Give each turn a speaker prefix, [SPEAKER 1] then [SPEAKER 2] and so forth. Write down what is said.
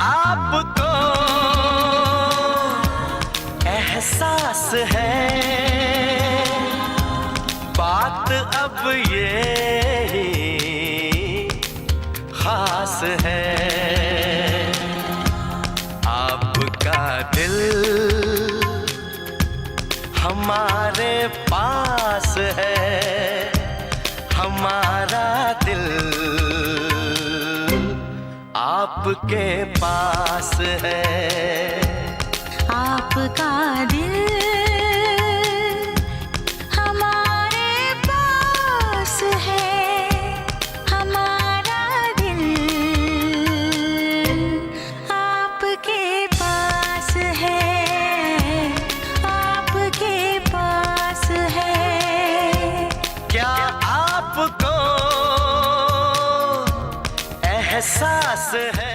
[SPEAKER 1] आपको एहसास है बात अब ये खास है। आपका दिल हमारे पास है, हमारा दिल आपके पास है।
[SPEAKER 2] आपका दिल हमारे पास है, हमारा दिल आपके पास है, आपके पास है।
[SPEAKER 1] क्या आपको एहसास है?